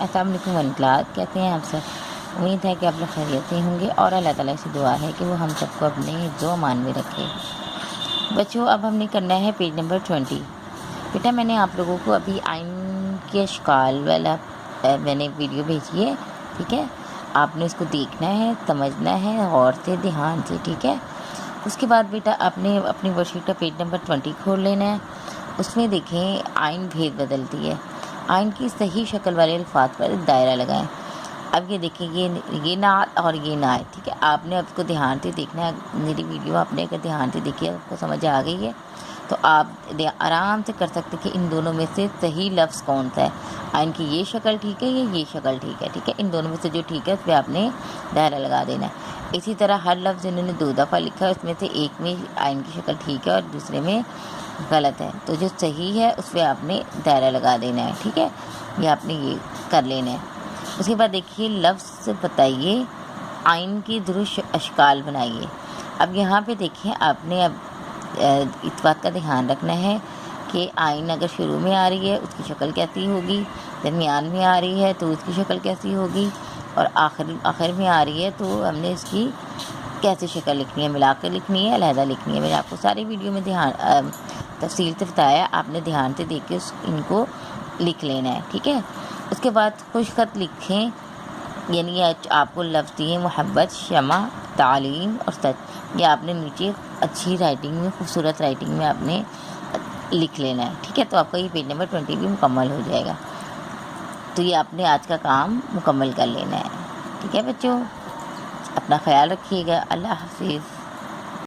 السلام علیکم one class, کہتے ہیں آپ سب؟ امید ہے کہ آپ لوگ خیریت سے ہوں گے اور اللہ تعالیٰ سے دعا ہے کہ وہ ہم سب کو اپنے حفظ و امان میں رکھے۔ بچوں اب ہم نے کرنا ہے پیج نمبر 20۔ بیٹا میں نے آپ لوگوں کو ابھی آئین کے اشکال والا میں نے ویڈیو بھیجی ہے، ٹھیک ہے؟ آپ نے اس کو دیکھنا ہے، سمجھنا ہے غور سے، دھیان سے، ٹھیک ہے؟ اس کے بعد بیٹا آپ نے اپنی ورک شیٹ کا پیج نمبر 20 کھول لینا ہے۔ اس میں دیکھیں آئین بھید بدلتی ہے، آئین کی صحیح شکل والے الفاظ پر دائرہ لگائیں۔ اب یہ دیکھیں یہ نعت اور یہ نعت، ٹھیک ہے؟ آپ نے اب کو دھیان سے دیکھنا ہے، میری ویڈیو آپ نے اگر دھیان سے دیکھی ہے، آپ کو سمجھ آ گئی ہے تو آپ آرام سے کر سکتے کہ ان دونوں میں سے صحیح لفظ کون سا ہے۔ آئین کی یہ شکل ٹھیک ہے یا یہ شکل ٹھیک ہے، ٹھیک ہے؟ ان دونوں میں سے جو ٹھیک ہے اس پہ آپ نے دائرہ لگا دینا ہے۔ اسی طرح ہر لفظ انہوں نے 2 دفعہ لکھا ہے، اس میں سے ایک میں آئین کی شکل ٹھیک ہے اور دوسرے میں غلط ہے، تو جو صحیح ہے اس پہ آپ نے دائرہ لگا دینا ہے، ٹھیک ہے؟ یہ آپ نے یہ کر لینا ہے۔ اس کے بعد دیکھیے لفظ بتائیے، آئین کی درست اشکال بنائیے۔ اب یہاں پہ دیکھیں آپ نے اب اس بات کا دھیان رکھنا ہے کہ آئین اگر شروع میں آ رہی ہے اس کی شکل کیسی ہوگی، درمیان میں آ رہی ہے تو اس کی شکل کیسی ہوگی، اور آخر میں آ رہی ہے تو ہم نے اس کی کیسے شکل لکھنی ہے، ملا کر لکھنی ہے، علیحدہ لکھنی ہے۔ میں نے آپ کو ساری ویڈیو میں تفصیل سے بتایا، آپ نے دھیان سے دیکھ کے ان کو لکھ لینا ہے، ٹھیک ہے؟ اس کے بعد خوش خط لکھیں، یعنی آپ کو لفظ دیے محبت، شمع، تعلیم اور سچ، یہ آپ نے نیچے اچھی رائٹنگ میں، خوبصورت رائٹنگ میں آپ نے لکھ لینا ہے، ٹھیک ہے؟ تو آپ کا یہ پیج نمبر 20 بھی مکمل ہو جائے گا۔ تو یہ آپ نے آج کا کام مکمل کر لینا ہے، ٹھیک ہے بچوں؟ اپنا خیال رکھیے گا، اللہ حافظ۔